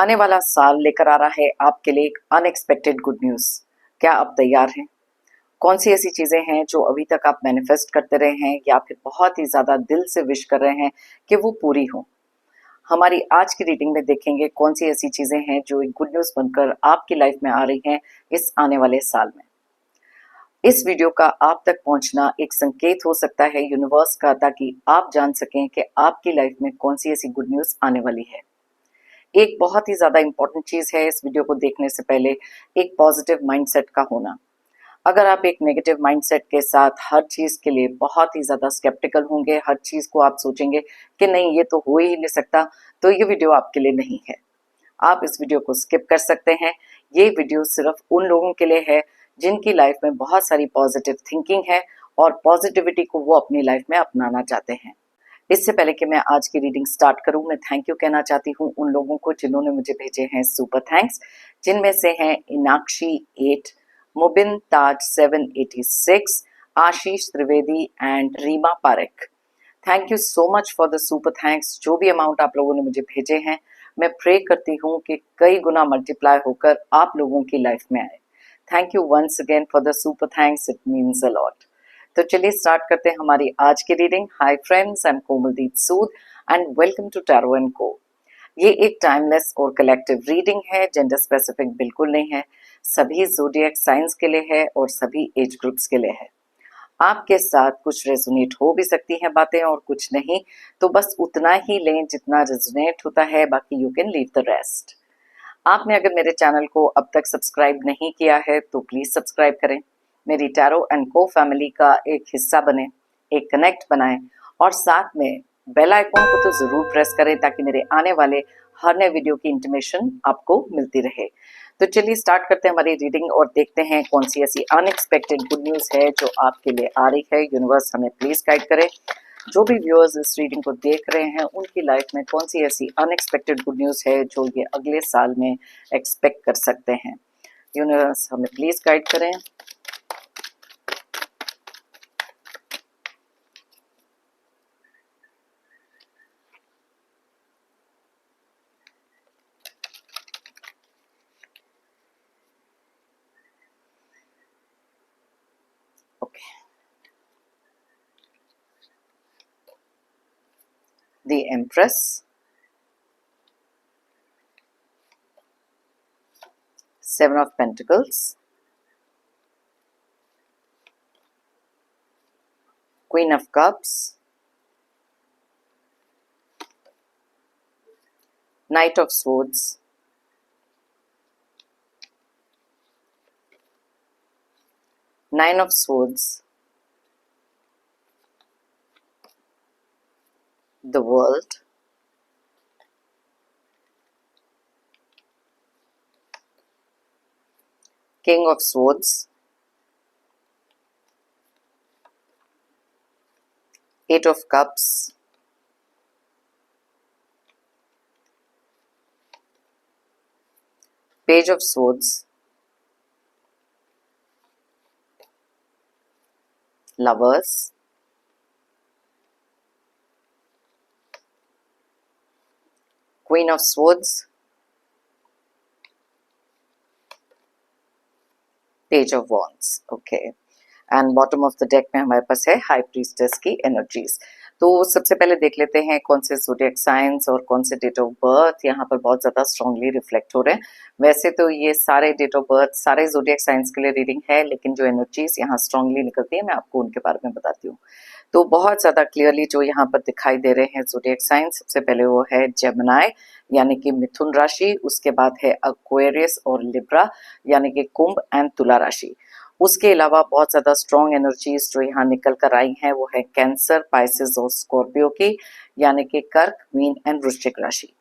आने वाला साल लेकर आ रहा है आपके लिए एक अनएक्सपेक्टेड गुड न्यूज़। क्या आप तैयार हैं? कौन सी ऐसी चीज़ें हैं जो अभी तक आप मैनिफेस्ट करते रहे हैं या फिर बहुत ही ज़्यादा दिल से विश कर रहे हैं कि वो पूरी हो? हमारी आज की रीडिंग में देखेंगे कौन सी ऐसी चीज़ें हैं जो एक गुड न्यूज़ बनकर आपकी लाइफ में आ रही हैं इस आने वाले साल में। इस वीडियो का आप तक पहुंचना एक संकेत हो सकता है यूनिवर्स का, ताकि आप जान सकें कि आपकी लाइफ में कौन सी ऐसी गुड न्यूज़ आने वाली है। एक बहुत ही ज़्यादा इम्पोर्टेंट चीज़ है इस वीडियो को देखने से पहले, एक पॉजिटिव माइंडसेट का होना। अगर आप एक नेगेटिव माइंडसेट के साथ हर चीज़ के लिए बहुत ही ज़्यादा स्केप्टिकल होंगे, हर चीज़ को आप सोचेंगे कि नहीं ये तो हो ही नहीं सकता, तो ये वीडियो आपके लिए नहीं है। आप इस वीडियो को स्किप कर सकते हैं। ये वीडियो सिर्फ उन लोगों के लिए है जिनकी लाइफ में बहुत सारी पॉजिटिव थिंकिंग है और पॉजिटिविटी को वो अपनी लाइफ में अपनाना चाहते हैं। इससे पहले कि मैं आज की रीडिंग स्टार्ट करूं, मैं थैंक यू कहना चाहती हूं उन लोगों को जिन्होंने मुझे भेजे हैं सुपर थैंक्स, जिनमें से हैं Inakshi 8, Mubin Taj 786, Ashish Trivedi and Rima Parekh. Thank you so much for the super thanks. जो भी अमाउंट आप लोगों ने मुझे भेजे हैं, मैं प्रे करती हूँ कि कई गुना मल्टीप्लाई होकर आप लोगों की लाइफ में आए। Thank you once again for the super thanks, it means a lot. तो चलिए स्टार्ट करते हैं हमारी आज की reading. Hi friends, I am Komaldeep Sood and welcome to tarot and co. ये एक टाइमलेस और कलेक्टिव रीडिंग है, जेंडर स्पेसिफिक बिल्कुल नहीं है। सभी ज़ोडिएक साइंस के लिए है और सभी एज ग्रुप्स के लिए है। आपके साथ कुछ रेजोनेट हो भी सकती हैं बातें और कुछ नहीं, तो बस उतना ही लें जितना रेजोनेट होता है, बाकी you can leave the rest. आपने अगर मेरे चैनल को अब तक सब्सक्राइब नहीं किया है तो प्लीज सब्सक्राइब करें, मेरी टैरो एंड को फैमिली का एक हिस्सा बने, एक कनेक्ट बनाएं और साथ में बेल आइकॉन को तो जरूर प्रेस करें ताकि मेरे आने वाले हर नए वीडियो की इंटीमेशन आपको मिलती रहे। तो चलिए स्टार्ट करते हैं हमारी रीडिंग और देखते हैं कौन सी ऐसी अनएक्सपेक्टेड गुड न्यूज़ है जो आपके लिए आ रही है। यूनिवर्स हमें प्लीज गाइड करे। जो भी व्यूअर्स इस रीडिंग को देख रहे हैं उनकी लाइफ में कौन सी ऐसी अनएक्सपेक्टेड गुड न्यूज़ है जो ये अगले साल में एक्सपेक्ट कर सकते हैं। यूनिवर्स हमें प्लीज गाइड करें। Okay, the empress, 7 of Pentacles, Queen of Cups, Knight of Swords, Nine of Swords, the World, King of Swords, Eight of Cups, Page of Swords, Lovers, Queen of Swords, Page of Wands। Okay, and bottom of the deck में हमारे पास है high priestess की energies. तो सबसे पहले देख लेते हैं कौन से ज़ोडिएक साइंस और कौन से डेट ऑफ बर्थ यहाँ पर बहुत ज़्यादा स्ट्रांगली रिफ्लेक्ट हो रहे हैं। वैसे तो ये सारे डेट ऑफ बर्थ सारे ज़ोडिएक साइंस के लिए रीडिंग है, लेकिन जो एनर्जीज यहाँ स्ट्रांगली निकलती है मैं आपको उनके बारे में बताती हूँ। तो बहुत ज़्यादा क्लियरली जो यहाँ पर दिखाई दे रहे हैं ज़ोडिएक साइंस, सबसे पहले वो है जेमिनी यानी कि मिथुन राशि, उसके बाद है एक्वेरियस और लिब्रा यानी कि कुंभ एंड तुला राशि। उसके अलावा बहुत ज़्यादा स्ट्रॉन्ग एनर्जीज जो यहाँ निकल कर आई हैं वो है कैंसर, पाइसेस और स्कॉर्पियो की यानी कि कर्क, मीन एंड वृश्चिक राशि।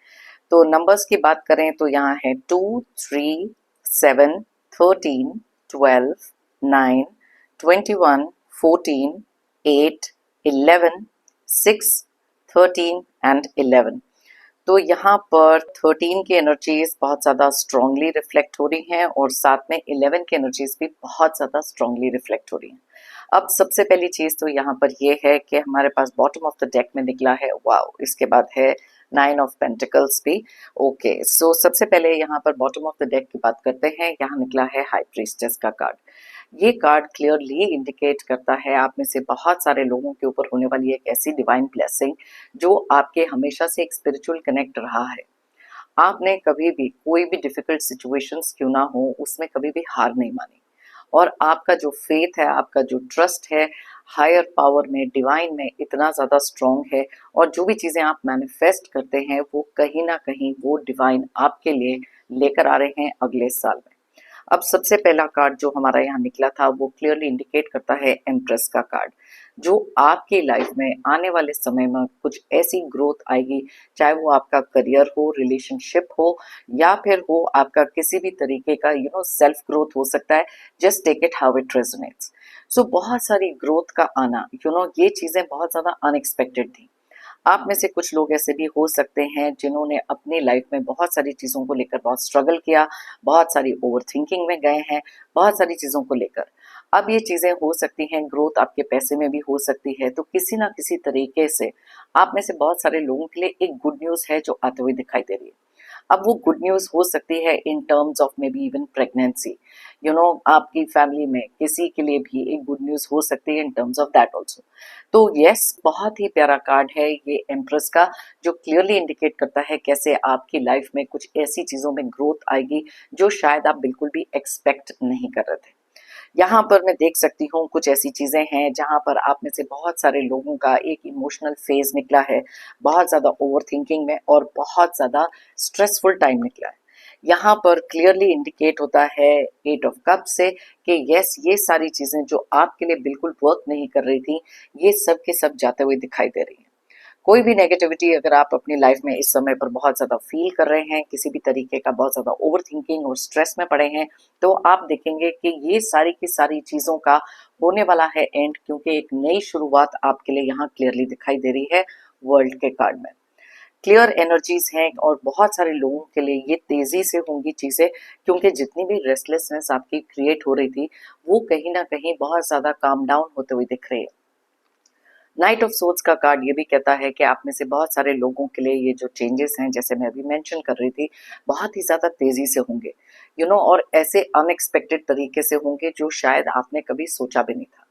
तो नंबर्स की बात करें तो यहाँ है 2, 3, 7, 13, 12, 9, 21, 14, 8, 11, 6, 13 एंड 11। तो यहाँ पर 13 की एनर्जीज बहुत ज़्यादा स्ट्रांगली रिफ्लेक्ट हो रही हैं और साथ में 11 की एनर्जीज भी बहुत ज़्यादा स्ट्रांगली रिफ्लेक्ट हो रही हैं। अब सबसे पहली चीज़ तो यहाँ पर ये है कि हमारे पास बॉटम ऑफ द डेक में निकला है वाओ, इसके बाद है नाइन ऑफ पेंटिकल्स भी। ओके, सो सबसे पहले यहाँ पर बॉटम ऑफ द डेक की बात करते हैं। यहाँ निकला है हाई प्रीस्टेस का कार्ड। ये कार्ड क्लियरली इंडिकेट करता है आप में से बहुत सारे लोगों के ऊपर होने वाली एक ऐसी डिवाइन ब्लेसिंग जो आपके हमेशा से एक स्पिरिचुअल कनेक्ट रहा है। आपने कभी भी कोई भी डिफिकल्ट सिचुएशंस क्यों ना हो उसमें कभी भी हार नहीं मानी, और आपका जो फेथ है, आपका जो ट्रस्ट है हायर पावर में, डिवाइन में इतना ज़्यादा स्ट्रॉन्ग है, और जो भी चीज़ें आप मैनिफेस्ट करते हैं वो कहीं ना कहीं वो डिवाइन आपके लिए लेकर आ रहे हैं अगले साल में। अब सबसे पहला कार्ड जो हमारा यहाँ निकला था वो क्लियरली इंडिकेट करता है एम्प्रेस का कार्ड, जो आपकी लाइफ में आने वाले समय में कुछ ऐसी ग्रोथ आएगी, चाहे वो आपका करियर हो, रिलेशनशिप हो, या फिर हो आपका किसी भी तरीके का सेल्फ ग्रोथ हो सकता है। Just take it how it resonates. So बहुत सारी ग्रोथ का आना, ये चीज़ें बहुत ज़्यादा अनएक्सपेक्टेड थी। आप में से कुछ लोग ऐसे भी हो सकते हैं जिन्होंने अपनी लाइफ में बहुत सारी चीज़ों को लेकर बहुत स्ट्रगल किया, बहुत सारी ओवरथिंकिंग में गए हैं, बहुत सारी चीज़ों को लेकर। अब ये चीज़ें हो सकती हैं, ग्रोथ आपके पैसे में भी हो सकती है, तो किसी ना किसी तरीके से आप में से बहुत सारे लोगों के लिए एक गुड न्यूज़ है जो आते हुए दिखाई दे रही है। अब वो गुड न्यूज़ हो सकती है in terms of may be even pregnancy, आपकी फैमिली में किसी के लिए भी एक गुड न्यूज़ हो सकती है in terms of that also. तो यस, बहुत ही प्यारा कार्ड है ये एम्प्रेस का, जो क्लियरली इंडिकेट करता है कैसे आपकी लाइफ में कुछ ऐसी चीज़ों में ग्रोथ आएगी जो शायद आप बिल्कुल भी एक्सपेक्ट नहीं कर रहे थे। यहाँ पर मैं देख सकती हूँ कुछ ऐसी चीज़ें हैं जहाँ पर आप में से बहुत सारे लोगों का एक इमोशनल फेज निकला है, बहुत ज़्यादा ओवरथिंकिंग में और बहुत ज़्यादा स्ट्रेसफुल टाइम निकला है। यहाँ पर क्लियरली इंडिकेट होता है एट ऑफ कप से कि यस, ये सारी चीज़ें जो आपके लिए बिल्कुल वर्क नहीं कर रही थी, ये सब के सब जाते हुए दिखाई दे रही हैं। कोई भी नेगेटिविटी अगर आप अपनी लाइफ में इस समय पर बहुत ज़्यादा फील कर रहे हैं, किसी भी तरीके का बहुत ज़्यादा ओवर थिंकिंग और स्ट्रेस में पड़े हैं, तो आप देखेंगे कि ये सारी की सारी चीज़ों का होने वाला है एंड, क्योंकि एक नई शुरुआत आपके लिए यहाँ क्लियरली दिखाई दे रही है वर्ल्ड के कार्ड में। क्लियर एनर्जीज हैं और बहुत सारे लोगों के लिए ये तेजी से होंगी चीज़ें, क्योंकि जितनी भी रेस्टलेसनेस आपकी क्रिएट हो रही थी वो कहीं ना कहीं बहुत ज़्यादा काम डाउन होते हुए दिख रही है। नाइट ऑफ सोर्ड्स का कार्ड ये भी कहता है कि आप में से बहुत सारे लोगों के लिए ये जो चेंजेस हैं, जैसे मैं अभी मेंशन कर रही थी, बहुत ही ज़्यादा तेज़ी से होंगे, और ऐसे अनएक्सपेक्टेड तरीके से होंगे जो शायद आपने कभी सोचा भी नहीं था।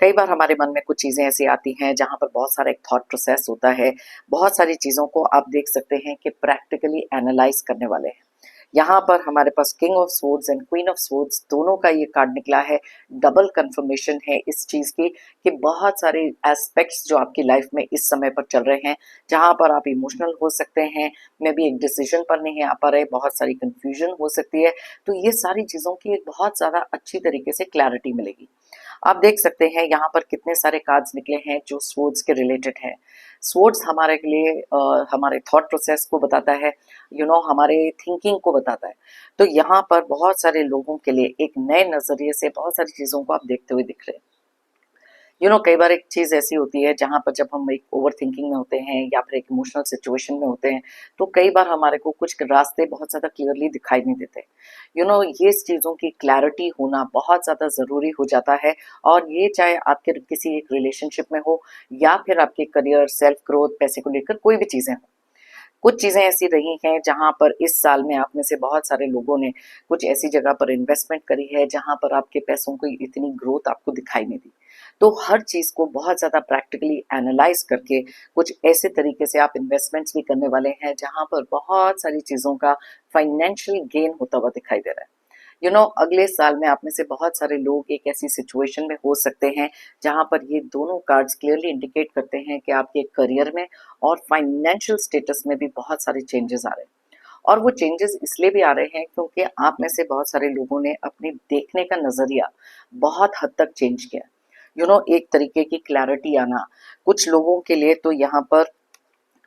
कई बार हमारे मन में कुछ चीज़ें ऐसी आती हैं जहाँ पर बहुत सारा एक थॉट प्रोसेस होता है, बहुत सारी चीज़ों को आप देख सकते हैं कि प्रैक्टिकली एनालाइज करने वाले हैं। यहाँ पर हमारे पास king of swords and queen of swords दोनों का ये कार्ड निकला है। डबल कंफर्मेशन है इस चीज़ की कि बहुत सारे एस्पेक्ट्स जो आपकी लाइफ में इस समय पर चल रहे हैं, जहाँ पर आप इमोशनल हो सकते हैं, मे बी एक डिसीजन पर नहीं आ पा रहे, बहुत सारी कंफ्यूजन हो सकती है, तो ये सारी चीज़ों की एक बहुत ज़्यादा अच्छी तरीके से क्लैरिटी मिलेगी। आप देख सकते हैं यहाँ पर कितने सारे कार्ड्स निकले हैं जो स्वॉर्ड्स के रिलेटेड हैं। स्वॉर्ड्स हमारे के लिए हमारे थॉट प्रोसेस को बताता है, हमारे थिंकिंग को बताता है। तो यहाँ पर बहुत सारे लोगों के लिए एक नए नज़रिए से बहुत सारी चीज़ों को आप देखते हुए दिख रहे हैं। कई बार एक चीज़ ऐसी होती है जहाँ पर जब हम एक ओवर थिंकिंग में होते हैं या फिर एक इमोशनल सिचुएशन में होते हैं, तो कई बार हमारे को कुछ रास्ते बहुत ज़्यादा क्लियरली दिखाई नहीं देते। ये चीज़ों की क्लैरिटी होना बहुत ज़्यादा ज़रूरी हो जाता है, और ये चाहे आपके किसी एक रिलेशनशिप में हो या फिर आपके करियर, सेल्फ ग्रोथ, पैसे को लेकर कोई भी चीज़ें हो। कुछ चीज़ें ऐसी रही हैं जहाँ पर इस साल में आप में से बहुत सारे लोगों ने कुछ ऐसी जगह पर इन्वेस्टमेंट करी है जहाँ पर आपके पैसों की इतनी ग्रोथ आपको दिखाई नहीं दी। तो हर चीज़ को बहुत ज़्यादा प्रैक्टिकली एनालाइज करके कुछ ऐसे तरीके से आप इन्वेस्टमेंट्स भी करने वाले हैं जहाँ पर बहुत सारी चीज़ों का फाइनेंशियल गेन होता हुआ दिखाई दे रहा है। अगले साल में आप में से बहुत सारे लोग एक ऐसी सिचुएशन में हो सकते हैं जहां पर ये दोनों कार्ड्स क्लियरली इंडिकेट करते हैं कि आपके करियर में और फाइनेंशियल स्टेटस में भी बहुत सारे चेंजेस आ रहे हैं। और वो चेंजेस इसलिए भी आ रहे हैं क्योंकि आप में से बहुत सारे लोगों ने अपने देखने का नजरिया बहुत हद तक चेंज किया। एक तरीके की क्लैरिटी आना, कुछ लोगों के लिए तो यहाँ पर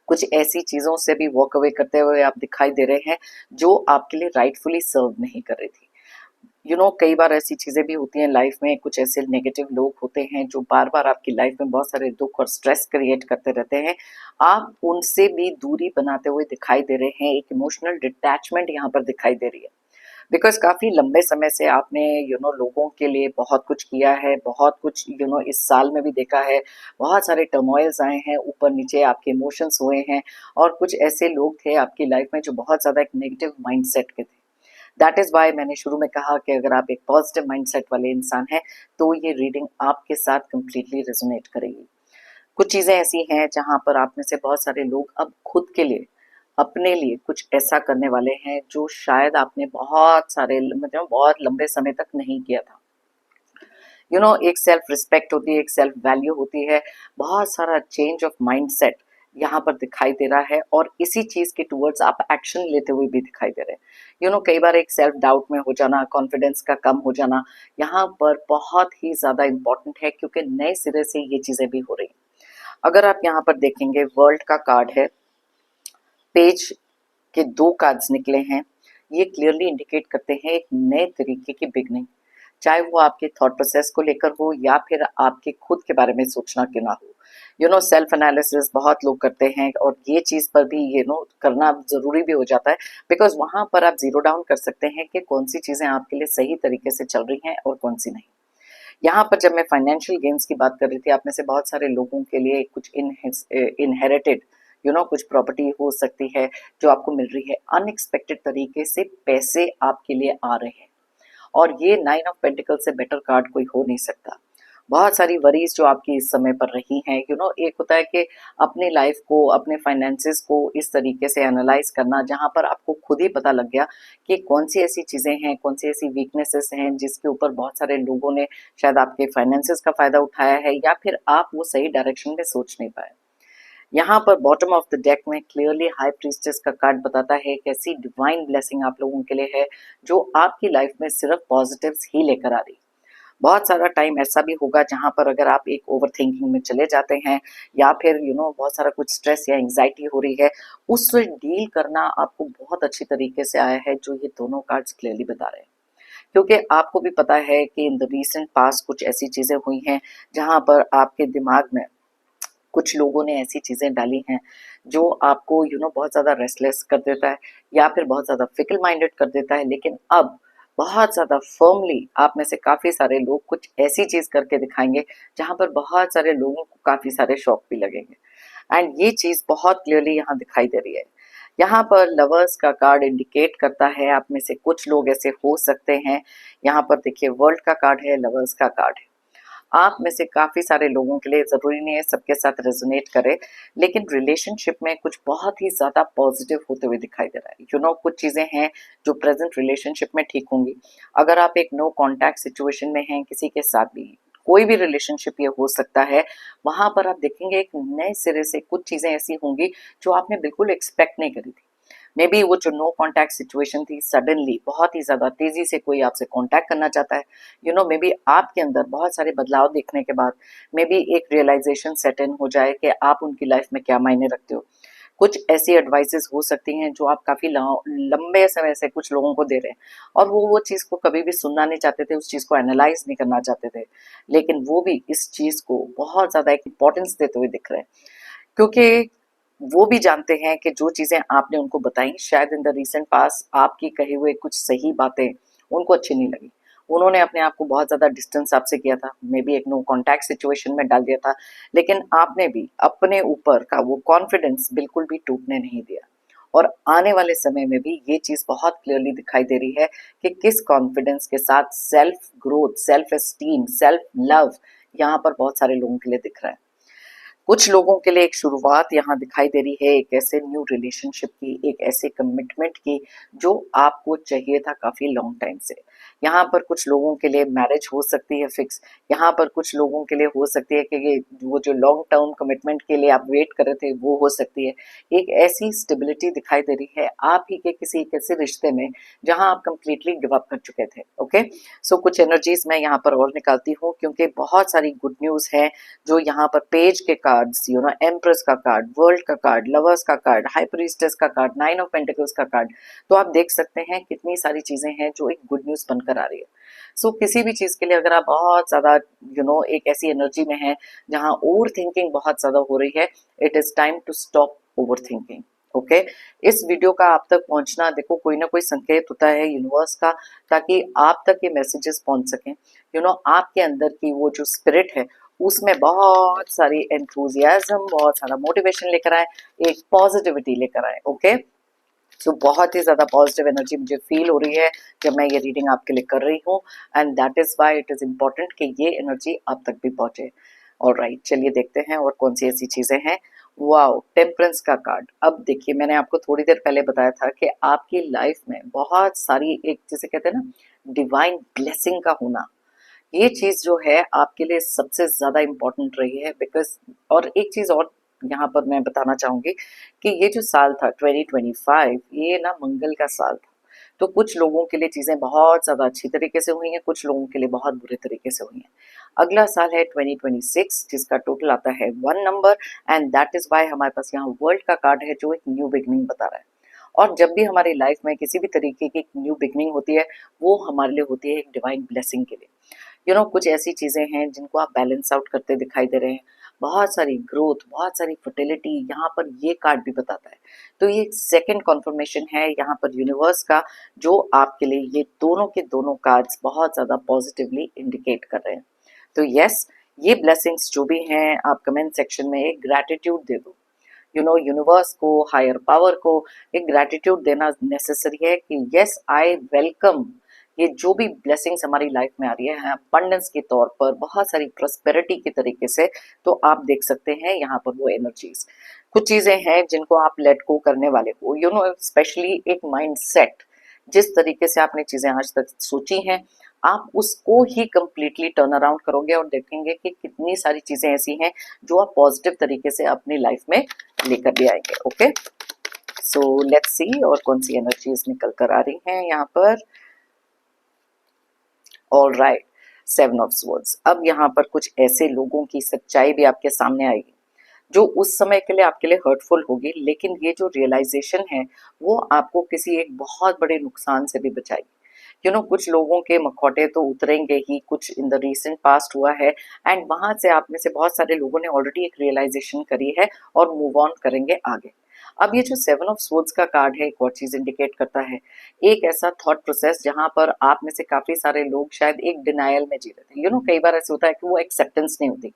कुछ ऐसी चीजों से भी वॉक अवे करते हुए आप दिखाई दे रहे हैं जो आपके लिए राइटफुली सर्व नहीं कर रही थी। कई बार ऐसी चीज़ें भी होती हैं लाइफ में, कुछ ऐसे नेगेटिव लोग होते हैं जो बार बार आपकी लाइफ में बहुत सारे दुख और स्ट्रेस क्रिएट करते रहते हैं। आप उनसे भी दूरी बनाते हुए दिखाई दे रहे हैं, एक इमोशनल डिटैचमेंट यहाँ पर दिखाई दे रही है। बिकॉज काफी लंबे समय से आपने लोगों के लिए बहुत कुछ किया है, बहुत कुछ इस साल में भी देखा है। बहुत सारे टर्मोइल्स आए हैं, ऊपर नीचे आपके इमोशंस हुए हैं, और कुछ ऐसे लोग थे आपकी लाइफ में जो बहुत ज्यादा एक नेगेटिव माइंडसेट के थे। दैट इज वाई मैंने शुरू में कहा कि अगर आप एक पॉजिटिव माइंडसेट वाले इंसान हैं तो ये रीडिंग आपके साथ कंप्लीटली रेजोनेट करेगी। कुछ चीजें ऐसी हैं जहां पर आप में से बहुत सारे लोग अब खुद के लिए, अपने लिए कुछ ऐसा करने वाले हैं जो शायद आपने बहुत सारे मतलब बहुत लंबे समय तक नहीं किया था। एक सेल्फ रिस्पेक्ट होती है, एक सेल्फ वैल्यू होती है, बहुत सारा चेंज ऑफ माइंडसेट यहाँ पर दिखाई दे रहा है, और इसी चीज के टूवर्ड्स आप एक्शन लेते हुए भी दिखाई दे रहे हैं। कई बार एक सेल्फ डाउट में हो जाना, कॉन्फिडेंस का कम हो जाना यहाँ पर बहुत ही ज्यादा इंपॉर्टेंट है, क्योंकि नए सिरे से ये चीजें भी हो रही हैं। अगर आप यहाँ पर देखेंगे, वर्ल्ड का कार्ड है, पेज के 2 कार्ड्स निकले हैं। ये क्लियरली इंडिकेट करते हैं एक नए तरीके की बिगनिंग, चाहे वो आपके थॉट प्रोसेस को लेकर हो या फिर आपके खुद के बारे में सोचना क्यों ना हो। सेल्फ एनालिसिस बहुत लोग करते हैं, और ये चीज पर भी करना जरूरी भी हो जाता है, बिकॉज वहां पर आप जीरो डाउन कर सकते हैं कि कौन सी चीजें आपके लिए सही तरीके से चल रही हैं और कौन सी नहीं। यहाँ पर जब मैं फाइनेंशियल गेन्स की बात कर रही थी, आप में से बहुत सारे लोगों के लिए कुछ इनहेरिटेड कुछ प्रॉपर्टी हो सकती है जो आपको मिल रही है, अनएक्सपेक्टेड तरीके से पैसे आपके लिए आ रहे हैं, और ये 9 ऑफ पेंटिकल से बेटर कार्ड कोई हो नहीं सकता। बहुत सारी वरीज जो आपकी इस समय पर रही हैं, एक होता है कि अपनी लाइफ को, अपने फाइनेंसेस को इस तरीके से एनालाइज करना जहां पर आपको खुद ही पता लग गया कि कौन सी ऐसी चीजें हैं, कौन सी ऐसी वीकनेसेस हैं जिसके ऊपर बहुत सारे लोगों ने शायद आपके फाइनेंसेस का फायदा उठाया है, या फिर आप वो सही डायरेक्शन में सोच नहीं पाए। यहाँ पर बॉटम ऑफ द डेक में क्लियरली हाई प्रीस्टेस का कार्ड बताता है कि ऐसी डिवाइन ब्लेसिंग आप लोगों के लिए है जो आपकी लाइफ में सिर्फ पॉजिटिव्स ही लेकर आ रही। बहुत सारा टाइम ऐसा भी होगा जहां पर अगर आप एक ओवर थिंकिंग में चले जाते हैं, या फिर बहुत सारा कुछ स्ट्रेस या एंग्जाइटी हो रही है, उससे डील करना आपको बहुत अच्छी तरीके से आया है, जो ये दोनों कार्ड्स क्लियरली बता रहे हैं। क्योंकि आपको भी पता है कि इन द रीसेंट पास्ट कुछ ऐसी चीजें हुई हैं जहां पर आपके दिमाग में कुछ लोगों ने ऐसी चीजें डाली हैं जो आपको बहुत ज्यादा रेस्टलेस कर देता है, या फिर बहुत ज्यादा फिकल माइंडेड कर देता है। लेकिन अब बहुत ज्यादा फर्मली आप में से काफी सारे लोग कुछ ऐसी चीज करके दिखाएंगे जहां पर बहुत सारे लोगों को काफी सारे शौक भी लगेंगे, एंड ये चीज बहुत क्लियरली यहाँ दिखाई दे रही है। यहाँ पर लवर्स का कार्ड इंडिकेट करता है आप में से कुछ लोग ऐसे हो सकते हैं। यहाँ पर देखिए, वर्ल्ड का कार्ड है, लवर्स का कार्ड है। आप में से काफी सारे लोगों के लिए, जरूरी नहीं है सबके साथ रेजोनेट करे, लेकिन रिलेशनशिप में कुछ बहुत ही ज्यादा पॉजिटिव होते हुए दिखाई दे रहा है। कुछ चीजें हैं जो प्रेजेंट रिलेशनशिप में ठीक होंगी। अगर आप एक नो कॉन्टैक्ट सिचुएशन में हैं किसी के साथ भी, कोई भी रिलेशनशिप ये हो सकता है, वहां पर आप देखेंगे एक नए सिरे से कुछ चीजें ऐसी होंगी जो आपने बिल्कुल एक्सपेक्ट नहीं करी थी। मे बी वो जो नो कॉन्टैक्ट सिचुएशन थी, सडनली बहुत ही ज्यादा तेजी से कोई आपसे कॉन्टैक्ट करना चाहता है। मे बी आपके अंदर बहुत सारे बदलाव देखने के बाद मे बी एक रियलाइजेशन सेट इन हो जाए कि आप उनकी लाइफ में क्या मायने रखते हो। कुछ ऐसी एडवाइसेस हो सकती हैं जो आप काफी लंबे समय से कुछ लोगों को दे रहे हैं, और वो चीज को कभी भी सुनना नहीं चाहते थे, उस चीज को एनालाइज नहीं करना चाहते थे, लेकिन वो भी इस चीज को बहुत ज्यादा एक इंपॉर्टेंस देते हुए दिख रहे हैं, क्योंकि वो भी जानते हैं कि जो चीजें आपने उनको बताई, शायद इन द रीसेंट पास आपकी कहे हुए कुछ सही बातें उनको अच्छी नहीं लगी। उन्होंने अपने आप को बहुत ज्यादा डिस्टेंस आपसे किया था, मे बी एक नो कॉन्टैक्ट सिचुएशन में डाल दिया था, लेकिन आपने भी अपने ऊपर का वो कॉन्फिडेंस बिल्कुल भी टूटने नहीं दिया। और आने वाले समय में भी ये चीज बहुत क्लियरली दिखाई दे रही है कि किस कॉन्फिडेंस के साथ self growth, self esteem, self love यहाँ पर बहुत सारे लोगों के लिए दिख रहा है। कुछ लोगों के लिए एक शुरुआत यहाँ दिखाई दे रही है, एक ऐसे न्यू रिलेशनशिप की, एक ऐसे कमिटमेंट की जो आपको चाहिए था काफी लॉन्ग टाइम से। यहाँ पर कुछ लोगों के लिए मैरिज हो सकती है फिक्स। यहाँ पर कुछ लोगों के लिए हो सकती है कि ये वो जो लॉन्ग टर्म कमिटमेंट के लिए आप वेट कर रहे थे वो हो सकती है। एक ऐसी स्टेबिलिटी दिखाई दे रही है आप ही के किसी एक ऐसे रिश्ते में जहां आप कंप्लीटली गिव अप कर चुके थे। ओके, सो कुछ एनर्जीज मैं यहाँ पर और निकालती हूँ, क्योंकि बहुत सारी गुड न्यूज है जो यहाँ पर पेज के कार्ड्स, एम्प्रेस का कार्ड, वर्ल्ड का कार्ड, लवर्स का कार्ड, हाई प्रीस्टेस का कार्ड, 9 ऑफ पेंटिकल्स का कार्ड, तो आप देख सकते हैं कितनी सारी चीजें हैं जो एक गुड न्यूज बनकर आ रही है। सो किसी भी चीज के लिए अगर आप बहुत ज्यादा एक ऐसी एनर्जी में है जहां ओवर थिंकिंग बहुत ज्यादा हो रही है, it is time to stop overthinking. Okay इस वीडियो का आप तक पहुंचना देखो कोई ना कोई संकेत होता है यूनिवर्स का, ताकि आप तक ये मैसेजेस पहुंच सकें। आपके अंदर की वो जो स्पिरिट है उसमें बहुत सारी एंथुजियाज्म, बहुत सारा मोटिवेशन लेकर आए, एक पॉजिटिविटी लेकर आए। ओके सो बहुत ही ज्यादा पॉजिटिव एनर्जी मुझे फील हो रही है जब मैं ये रीडिंग आपके लिए कर रही हूँ, and that is why it is important कि ये एनर्जी आप तक भी पहुंचे। ऑलराइट चलिए देखते हैं और कौन सी ऐसी चीजें हैं। वाओ, टेम्परेंस का कार्ड। अब देखिए मैंने आपको थोड़ी देर पहले बताया था कि आपकी लाइफ में बहुत सारी, एक जिसे कहते हैं ना, डिवाइन ब्लेसिंग का होना, ये चीज जो है आपके लिए सबसे ज्यादा इम्पोर्टेंट रही है। बिकॉज और एक चीज और यहाँ पर मैं बताना चाहूंगी कि ये जो साल था 2025, ये ना मंगल का साल था। तो कुछ लोगों के लिए चीजें बहुत ज्यादा अच्छी तरीके से हुई हैं, कुछ लोगों के लिए बहुत बुरे तरीके से हुई हैं। अगला साल है 2026 जिसका टोटल आता है 1 number, and that is why हमारे पास यहाँ वर्ल्ड का कार्ड है जो एक न्यू बिगनिंग बता रहा है। और जब भी हमारी लाइफ में किसी भी तरीके की न्यू बिगनिंग होती है वो हमारे लिए होती है एक डिवाइन ब्लेसिंग के लिए। कुछ ऐसी चीजें हैं जिनको आप बैलेंस आउट करते दिखाई दे रहे हैं, बहुत सारी ग्रोथ, बहुत सारी फर्टिलिटी, यहाँ पर ये कार्ड भी बताता है। तो ये सेकंड कॉन्फर्मेशन है यहाँ पर यूनिवर्स का, जो आपके लिए ये दोनों के दोनों कार्ड्स बहुत ज्यादा पॉजिटिवली इंडिकेट कर रहे हैं। तो यस, ये ब्लेसिंग्स जो भी हैं आप कमेंट सेक्शन में एक ग्रैटिट्यूड दे दो। यूनिवर्स को, हायर पावर को एक ग्रैटिट्यूड देना नेसेसरी है कि यस आई वेलकम ये जो भी ब्लेसिंग्स हमारी लाइफ में आ रही है अबंडेंस के तौर पर, बहुत सारी प्रॉस्पेरिटी के तरीके से। तो आप देख सकते हैं यहाँ पर वो एनर्जीज, कुछ चीजें हैं जिनको आप लेट गो करने वाले हो। स्पेशली एक माइंड सेट, जिस तरीके से आपने चीजें आज तक सोची हैं आप उसको ही कंप्लीटली टर्न अराउंड करोगे और देखेंगे कि कितनी सारी चीजें ऐसी हैं जो आप पॉजिटिव तरीके से अपनी लाइफ में लेकर भी आएंगे। ओके सो लेट्स सी और कौन सी एनर्जीज निकल कर आ रही हैं यहाँ पर। All right, 7 of swords. अब यहाँ पर कुछ ऐसे लोगों की सच्चाई भी आपके सामने आएगी जो उस समय के लिए आपके लिए हर्टफुल होगी, लेकिन ये जो रियलाइजेशन है वो आपको किसी एक बहुत बड़े नुकसान से भी बचाएगी। कुछ लोगों के मखौटे तो उतरेंगे ही, कुछ इन द रिसेंट पास्ट हुआ है, एंड वहां से आप में से बहुत सारे लोगों ने ऑलरेडी एक रियलाइजेशन करी है और मूव ऑन करेंगे आगे। अब ये जो 7 ऑफ स्वॉर्ड्स का कार्ड है एक और चीज इंडिकेट करता है, एक ऐसा थॉट प्रोसेस जहां पर आप में से काफी सारे लोग शायद एक डिनायल में जी रहे थे। कई बार ऐसे होता है कि वो एक्सेप्टेंस नहीं होती,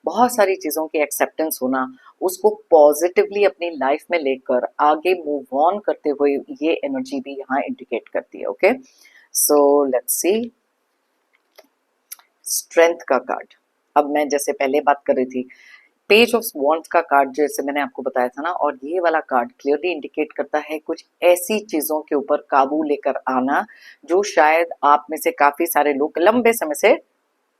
बहुत सारी चीजों की एक्सेप्टेंस होना, उसको पॉजिटिवली अपनी लाइफ में लेकर आगे मूव ऑन करते हुए ये एनर्जी भी यहाँ इंडिकेट करती है। Okay so let's see strength का कार्ड। अब मैं जैसे पहले बात कर रही थी, पेज ऑफ वॉन्ड्स का कार्ड जैसे मैंने आपको बताया था ना, और ये वाला कार्ड क्लियरली इंडिकेट करता है कुछ ऐसी चीजों के ऊपर काबू लेकर आना जो शायद आप में से काफी सारे लोग लंबे समय से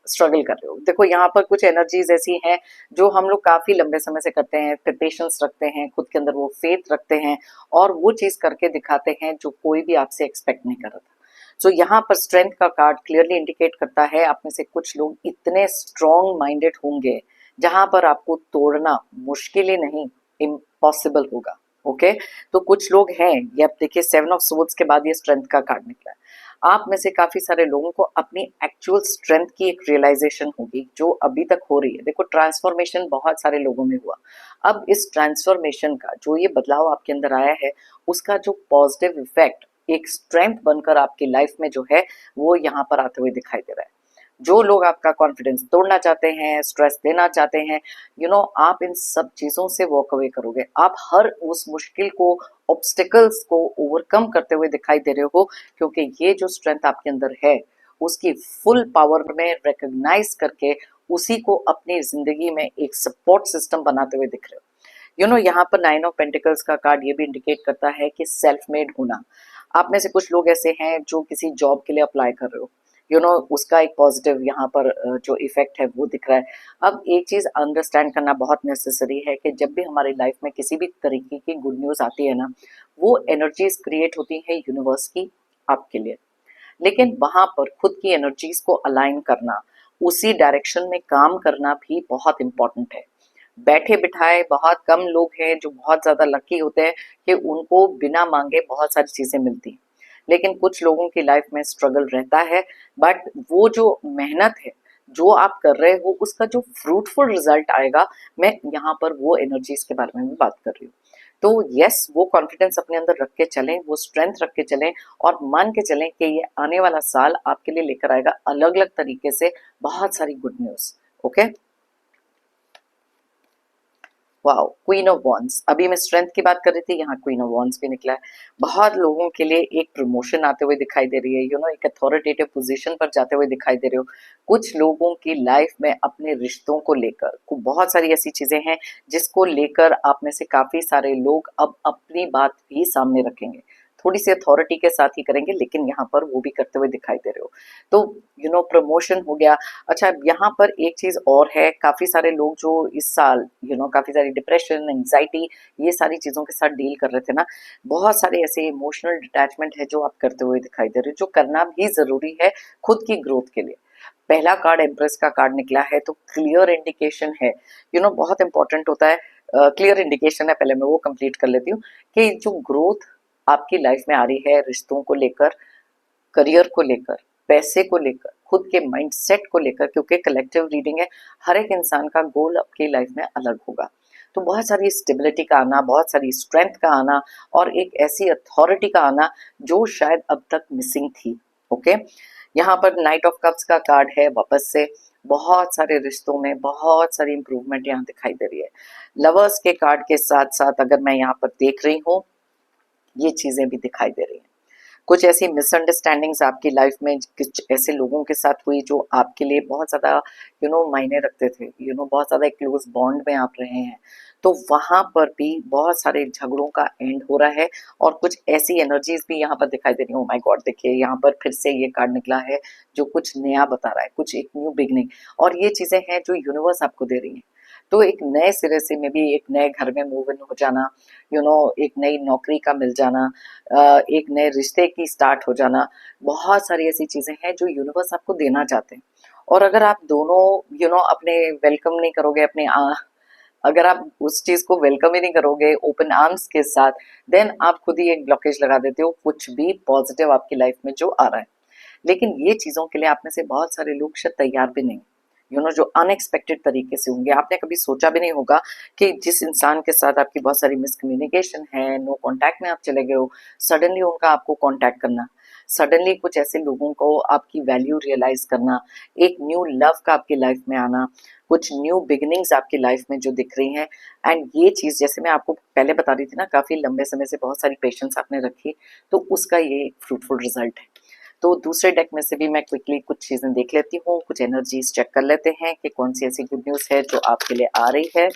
स्ट्रगल कर रहे हो। देखो यहाँ पर कुछ एनर्जीज ऐसी हैं जो हम लोग काफी लंबे समय से करते हैं, पेशेंस रखते हैं, खुद के अंदर वो फेथ रखते हैं और वो चीज करके दिखाते हैं जो कोई भी आपसे एक्सपेक्ट नहीं कर रहा था। सो यहाँ पर स्ट्रेंथ का कार्ड क्लियरली इंडिकेट करता है आप में से कुछ लोग इतने स्ट्रॉन्ग माइंडेड होंगे जहां पर आपको तोड़ना मुश्किल ही नहीं, इम्पॉसिबल होगा। ओके तो कुछ लोग हैं, ये आप देखिए 7 ऑफ स्वॉर्ड्स के बाद ये स्ट्रेंथ का कार्ड निकला है। आप में से काफी सारे लोगों को अपनी एक्चुअल स्ट्रेंथ की एक रियलाइजेशन होगी जो अभी तक हो रही है। देखो ट्रांसफॉर्मेशन बहुत सारे लोगों में हुआ, अब इस ट्रांसफॉर्मेशन का जो ये बदलाव आपके अंदर आया है उसका जो पॉजिटिव इफेक्ट एक स्ट्रेंथ बनकर आपकी लाइफ में जो है वो यहाँ पर आते हुए दिखाई दे रहा है। जो लोग आपका कॉन्फिडेंस तोड़ना चाहते हैं, स्ट्रेस देना चाहते हैं, आप इन सब चीजों से वॉक अवे करोगे। आप हर उस मुश्किल को, ऑब्स्टिकल्स को ओवरकम करते हुए दिखाई दे रहे हो, क्योंकि ये जो स्ट्रेंथ आपके अंदर है उसकी फुल पावर में रिकॉग्नाइज करके उसी को अपनी जिंदगी में एक सपोर्ट सिस्टम बनाते हुए दिख रहे हो। यहाँ पर 9 ऑफ पेंटिकल्स का कार्ड ये भी इंडिकेट करता है कि सेल्फ मेड होना। आप में से कुछ लोग ऐसे हैं जो किसी जॉब के लिए अप्लाई कर रहे हो, उसका एक पॉजिटिव यहाँ पर जो इफेक्ट है वो दिख रहा है। अब एक चीज अंडरस्टैंड करना बहुत नेसेसरी है कि जब भी हमारी लाइफ में किसी भी तरीके की गुड न्यूज आती है ना, वो एनर्जीज क्रिएट होती है यूनिवर्स की आपके लिए, लेकिन वहां पर खुद की एनर्जीज को अलाइन करना, उसी डायरेक्शन में काम करना भी बहुत इंपॉर्टेंट है। बैठे बिठाए बहुत कम लोग हैं जो बहुत ज्यादा लकी होते हैं कि उनको बिना मांगे बहुत सारी चीजें मिलती हैं, लेकिन कुछ लोगों की लाइफ में स्ट्रगल रहता है। बट वो जो मेहनत है जो आप कर रहे हो उसका जो फ्रूटफुल रिजल्ट आएगा, मैं यहाँ पर वो एनर्जीज के बारे में भी बात कर रही हूँ। तो यस, वो कॉन्फिडेंस अपने अंदर रख के चलें, वो स्ट्रेंथ रख के चलें और मान के चलें कि ये आने वाला साल आपके लिए लेकर आएगा अलग अलग तरीके से बहुत सारी good news. Okay, wow, queen of wands. अभी मैं स्ट्रेंथ की बात कर रही थी, यहाँ क्वीन ऑफ वॉन्ड्स भी निकला है। बहुत लोगों के लिए एक प्रमोशन आते हुए दिखाई दे रही है, एक अथॉरिटेटिव पोजीशन पर जाते हुए दिखाई दे रहे हो। कुछ लोगों की लाइफ में अपने रिश्तों को लेकर बहुत सारी ऐसी चीजें हैं जिसको लेकर आप में से काफी सारे लोग अब अपनी बात भी सामने रखेंगे, थोड़ी सी अथॉरिटी के साथ ही करेंगे, लेकिन यहाँ पर वो भी करते हुए दिखाई दे रहे हो। तो प्रमोशन हो गया। अच्छा, यहाँ पर एक चीज और है, काफी सारे लोग जो इस साल काफी सारी डिप्रेशन, एंजाइटी, ये सारी चीजों के साथ डील कर रहे थे ना, बहुत सारे ऐसे इमोशनल डिटैचमेंट है जो आप करते हुए दिखाई दे रहे हो, जो करना भी जरूरी है खुद की ग्रोथ के लिए। पहला कार्ड एम्प्रेस का कार्ड निकला है, तो क्लियर इंडिकेशन है, बहुत इंपॉर्टेंट होता है। क्लियर इंडिकेशन है, पहले मैं वो कंप्लीट कर लेती हूँ कि जो ग्रोथ आपकी लाइफ में आ रही है, रिश्तों को लेकर, करियर को लेकर, पैसे को लेकर, खुद के माइंडसेट को लेकर, क्योंकि कलेक्टिव रीडिंग है, हर एक इंसान का गोल आपकी लाइफ में अलग होगा। तो बहुत सारी स्टेबिलिटी का आना, बहुत सारी स्ट्रेंथ का आना और एक ऐसी अथॉरिटी का आना जो शायद अब तक मिसिंग थी। ओके, यहाँ पर नाइट ऑफ कप्स का कार्ड है, वापस से बहुत सारे रिश्तों में बहुत सारी इंप्रूवमेंट यहाँ दिखाई दे रही है। लवर्स के कार्ड के साथ साथ अगर मैं यहाँ पर देख रही हूँ, ये चीजें भी दिखाई दे रही हैं। कुछ ऐसी मिसअंडरस्टैंडिंग्स आपकी लाइफ में कुछ ऐसे लोगों के साथ हुई जो आपके लिए बहुत ज़्यादा मायने रखते थे, बहुत ज़्यादा एक क्लोज बॉन्ड में आप रहे हैं, तो वहाँ पर भी बहुत सारे झगड़ों का एंड हो रहा है और कुछ ऐसी एनर्जीज भी यहाँ पर दिखाई दे रही है। ओ माय गॉड, देखिए यहाँ पर फिर से ये कार्ड निकला है जो कुछ नया बता रहा है, कुछ एक न्यू बिगनिंग, और ये चीज़ें हैं जो यूनिवर्स आपको दे रही है। तो एक नए सिरे से में भी एक नए घर में मूव इन हो जाना, एक नई नौकरी का मिल जाना, एक नए रिश्ते की स्टार्ट हो जाना, बहुत सारी ऐसी चीजें हैं जो यूनिवर्स आपको देना चाहते हैं। और अगर आप दोनों अपने वेलकम नहीं करोगे, अगर आप उस चीज को वेलकम ही नहीं करोगे ओपन आर्म्स के साथ, देन आप खुद ही एक ब्लॉकेज लगा देते हो कुछ भी पॉजिटिव आपकी लाइफ में जो आ रहा है। लेकिन ये चीजों के लिए आप में से बहुत सारे लोग शायद तैयार भी नहीं, जो अनएक्सपेक्टेड तरीके से होंगे। आपने कभी सोचा भी नहीं होगा कि जिस इंसान के साथ आपकी बहुत सारी मिसकम्युनिकेशन है, नो कांटेक्ट में आप चले गए हो, सडनली उनका आपको कांटेक्ट करना, सडनली कुछ ऐसे लोगों को आपकी वैल्यू रियलाइज करना, एक न्यू लव का आपकी लाइफ में आना, कुछ न्यू बिगिनिंग्स आपकी लाइफ में जो दिख रही हैं। एंड ये चीज जैसे मैं आपको पहले बता रही थी ना, काफी लंबे समय से बहुत सारी पेशेंस आपने रखी, तो उसका ये फ्रूटफुल रिजल्ट है। तो दूसरे डेक में से भी मैं क्विकली कुछ चीजें देख लेती हूँ, कुछ एनर्जीज चेक कर लेते हैं कि कौन सी ऐसी गुड न्यूज है जो आपके लिए आ रही है।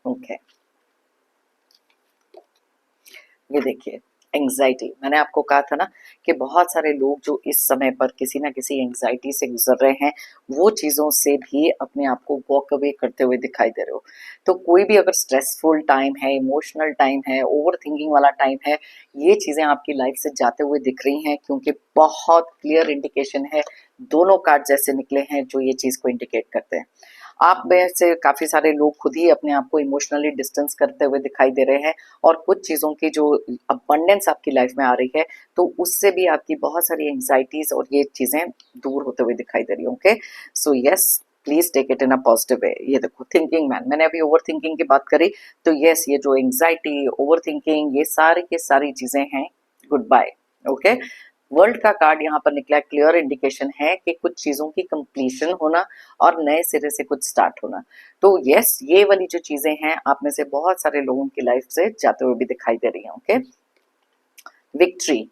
ओके, ये देखिए, एंजाइटी, मैंने आपको कहा था ना कि बहुत सारे लोग जो इस समय पर किसी ना किसी एंजाइटी से गुजर रहे हैं, वो चीज़ों से भी अपने आप को वॉक अवे करते हुए दिखाई दे रहे हो। तो कोई भी अगर स्ट्रेसफुल टाइम है, इमोशनल टाइम है, ओवर थिंकिंग वाला टाइम है, ये चीज़ें आपकी लाइफ से जाते हुए दिख रही हैं, क्योंकि बहुत क्लियर इंडिकेशन है, दोनों कार्ड जैसे निकले हैं जो ये चीज़ को इंडिकेट करते हैं। आप में से काफी सारे लोग खुद ही अपने आप को इमोशनली डिस्टेंस करते हुए दिखाई दे रहे हैं और कुछ चीजों की जो अबंडेंस आपकी लाइफ में आ रही है, तो उससे भी आपकी बहुत सारी एंजाइटीज और ये चीजें दूर होते हुए दिखाई दे रही है। Okay, so yes, please take it in a positive way. ये देखो, थिंकिंग मैन, मैंने अभी ओवर थिंकिंग की बात करी, तो यस, ये जो एंजाइटी, ओवर थिंकिंग, ये सारी की सारी चीजें हैं, गुड बाय। ओके, वर्ल्ड का कार्ड यहाँ पर निकला, क्लियर इंडिकेशन है कि कुछ चीजों की कंप्लीशन होना और नए सिरे से कुछ स्टार्ट होना। तो यस, ये वाली जो चीजें हैं आप में से बहुत सारे लोगों की लाइफ से जाते हुए भी दिखाई दे रही हैं। ओके, विक्ट्री,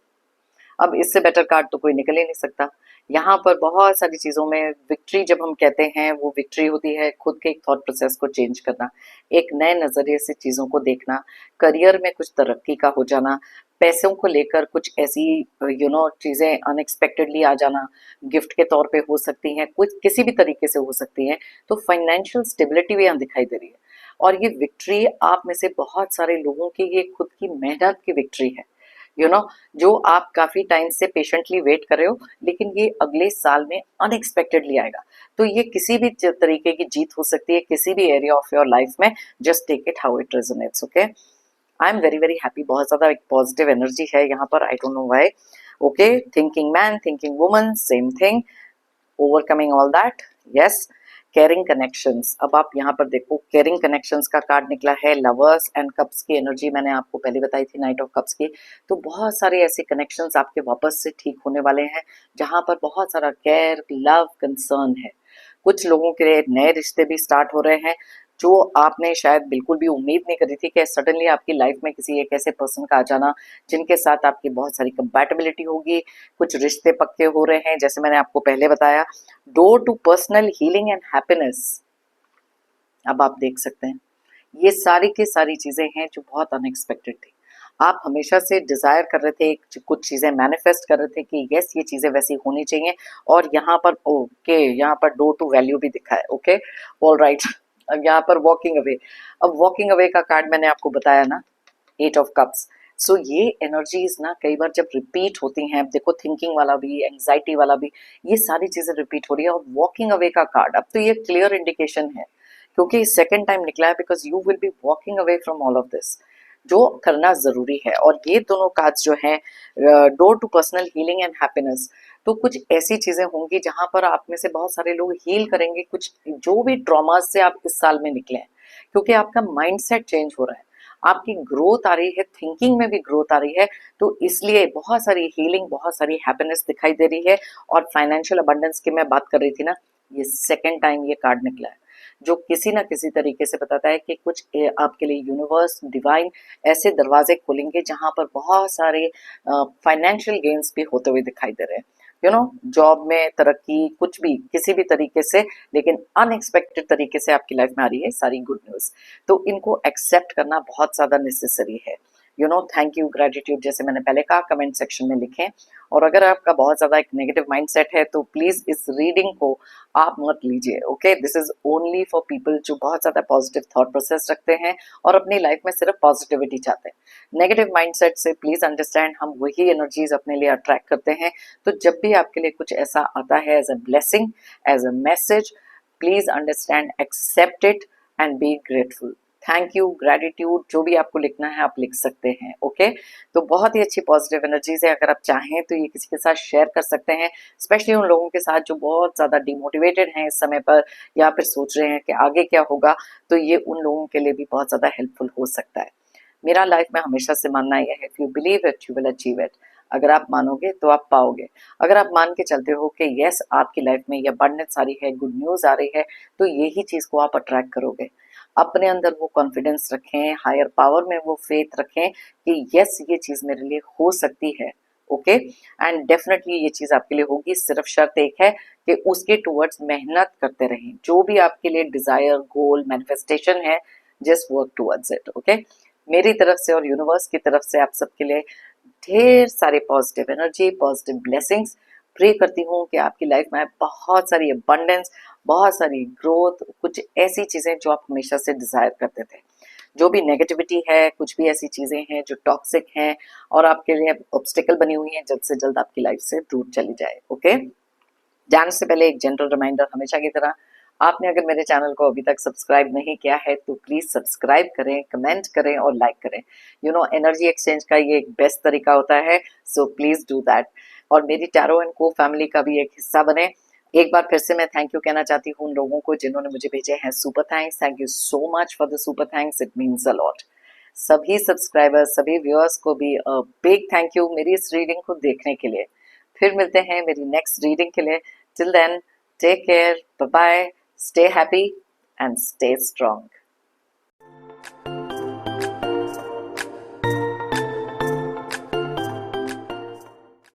अब इससे बेटर कार्ड तो कोई निकल ही नहीं सकता। यहाँ पर बहुत सारी चीजों में विक्ट्री जब हम कहते हैं, वो विक्ट्री होती है खुद के एक थॉट प्रोसेस को चेंज करना, एक नए नजरिए से चीजों को देखना, करियर में कुछ तरक्की का हो जाना, पैसों को लेकर कुछ ऐसी चीजें अनएक्सपेक्टेडली आ जाना, गिफ्ट के तौर पे हो सकती हैं, कुछ किसी भी तरीके से हो सकती हैं। तो फाइनेंशियल स्टेबिलिटी भी यहाँ दिखाई दे रही है। और ये विक्ट्री आप में से बहुत सारे लोगों की ये खुद की मेहनत की विक्ट्री है, जो आप काफी टाइम से पेशेंटली वेट कर रहे हो, लेकिन ये अगले साल में अनएक्सपेक्टेडली आएगा। तो ये किसी भी तरीके की जीत हो सकती है, किसी भी एरिया ऑफ योर लाइफ में। Just take it how it resonates. Okay, I am very very happy, बहुत ज्यादा एक पॉजिटिव एनर्जी है यहाँ पर, I don't know why. Okay, thinking man, thinking woman, same thing, overcoming all that, yes, caring connections. अब आप यहाँ पर देखो केयरिंग कनेक्शंस का कार्ड निकला है, लवर्स एंड कप्स की एनर्जी मैंने आपको पहले बताई थी, नाइट ऑफ कप्स की। तो बहुत सारे ऐसे कनेक्शंस आपके वापस से ठीक होने वाले हैं जहां पर बहुत सारा केयर, लव, कंसर्न है। कुछ लोगों के लिए नए रिश्ते भी स्टार्ट हो रहे हैं जो आपने शायद बिल्कुल भी उम्मीद नहीं करी थी कि सडनली आपकी लाइफ में किसी एक ऐसे पर्सन का आ जाना जिनके साथ आपकी बहुत सारी कंपैटिबिलिटी होगी। कुछ रिश्ते पक्के हो रहे हैं, जैसे मैंने आपको पहले बताया, door to personal healing and happiness. अब आप देख सकते हैं ये सारी की सारी चीजें हैं जो बहुत अनएक्सपेक्टेड थी। आप हमेशा से डिजायर कर रहे थे, कुछ चीजें मैनिफेस्ट कर रहे थे कि यस ये चीजें वैसी होनी चाहिए, और यहाँ पर ओके, यहाँ पर डोर टू वैल्यू भी दिखा है। Okay, all right. अब यहाँ पर वॉकिंग अवे, अब वॉकिंग अवे का कार्ड मैंने आपको बताया ना, एट ऑफ कप्स। सो ये एनर्जीज ना कई बार जब रिपीट होती हैं, अब देखो थिंकिंग वाला भी, एंग्जाइटी वाला भी, ये सारी चीजें रिपीट हो रही है। और वॉकिंग अवे का कार्ड, अब तो ये क्लियर इंडिकेशन है क्योंकि सेकेंड टाइम निकला है, because you will be walking away from all of this, जो करना जरूरी है। और ये दोनों कार्ड्स जो हैं, door to personal healing and happiness, तो कुछ ऐसी चीजें होंगी जहां पर आप में से बहुत सारे लोग हील करेंगे कुछ जो भी ट्रॉमास से आप इस साल में निकले हैं, क्योंकि आपका माइंडसेट चेंज हो रहा है, आपकी ग्रोथ आ रही है, थिंकिंग में भी ग्रोथ आ रही है। तो इसलिए बहुत सारी हीलिंग, बहुत सारी हैप्पीनेस दिखाई दे रही है। और फाइनेंशियल अबंडेंस की मैं बात कर रही थी ना, ये सेकेंड टाइम ये कार्ड निकला है जो किसी ना किसी तरीके से बताता है कि कुछ आपके लिए यूनिवर्स, डिवाइन ऐसे दरवाजे खोलेंगे जहां पर बहुत सारे फाइनेंशियल गेन्स भी होते हुए दिखाई दे रहे हैं। यू नो, जॉब में तरक्की, कुछ भी किसी भी तरीके से, लेकिन अनएक्सपेक्टेड तरीके से आपकी लाइफ में आ रही है सारी गुड न्यूज। तो इनको एक्सेप्ट करना बहुत ज्यादा नेसेसरी है। You know, thank you, gratitude, जैसे मैंने पहले कहा, कमेंट सेक्शन में लिखें। और अगर आपका बहुत ज्यादा एक नेगेटिव माइंडसेट है तो प्लीज इस रीडिंग को आप मत लीजिए। Okay, this is only for people जो बहुत ज्यादा पॉजिटिव थॉट प्रोसेस रखते हैं और अपनी लाइफ में सिर्फ पॉजिटिविटी चाहते हैं। नेगेटिव माइंडसेट से प्लीज अंडरस्टैंड, हम वही एनर्जीज अपने लिए अट्रैक्ट करते हैं। तो जब भी आपके लिए कुछ ऐसा आता है as a blessing, as a message, please understand, accept it and be grateful. Thank you, gratitude, जो भी आपको लिखना है आप लिख सकते हैं। ओके, तो बहुत ही अच्छी पॉजिटिव एनर्जीज है। अगर आप चाहें तो ये किसी के साथ शेयर कर सकते हैं, स्पेशली उन लोगों के साथ जो बहुत ज्यादा डिमोटिवेटेड हैं इस समय पर, या फिर सोच रहे हैं कि आगे क्या होगा। तो ये उन लोगों के लिए भी बहुत ज्यादा हेल्पफुल हो सकता है। मेरा लाइफ में हमेशा से मानना यह है, if you believe it you will achieve it. अगर आप मानोगे तो आप पाओगे। अगर आप मान के चलते हो कि यस आपकी लाइफ में ये अबंडेंस आ रही है, गुड न्यूज आ रही है, तो यही चीज को आप अट्रैक्ट करोगे। अपने अंदर वो कॉन्फिडेंस रखें, हायर पावर में वो फेथ रखें कि यस ये चीज मेरे लिए हो सकती है। ओके, एंड डेफिनेटली ये चीज आपके लिए होगी। सिर्फ शर्त एक है कि उसके टुवर्ड्स मेहनत करते रहें। जो भी आपके लिए डिजायर, गोल, मैनिफेस्टेशन है, just work towards it. Okay, मेरी तरफ से और यूनिवर्स की तरफ से आप सबके लिए ढेर सारे positive energy, positive blessings. Pray करती हूँ कि आपकी लाइफ में बहुत सारी अबंडेंस, बहुत सारी ग्रोथ, कुछ ऐसी चीजें जो आप हमेशा से डिजायर करते थे। जो भी नेगेटिविटी है, कुछ भी ऐसी चीजें हैं जो टॉक्सिक हैं और आपके लिए ऑब्स्टिकल बनी हुई हैं, जल्द से जल्द आपकी लाइफ से दूर चली जाए। ओके, जाने से पहले एक जनरल रिमाइंडर, हमेशा की तरह, आपने अगर मेरे चैनल को अभी तक सब्सक्राइब नहीं किया है तो प्लीज सब्सक्राइब करें, कमेंट करें और लाइक करें। यू नो, एनर्जी एक्सचेंज का ये एक बेस्ट तरीका होता है, सो प्लीज डू दैट। और मेरी टैरो एंड को फैमिली का भी एक हिस्सा बने। एक बार फिर से मैं थैंक यू कहना चाहती हूँ उन लोगों को जिन्होंने मुझे भेजे हैं super thanks. Thank you so much for the super thanks, it means a lot. सभी सब्सक्राइबर्स, सभी व्यूअर्स को भी बिग थैंक यू मेरी इस रीडिंग को देखने के लिए। फिर मिलते हैं मेरी नेक्स्ट रीडिंग के लिए। Till then, take care, bye bye, stay happy and stay strong.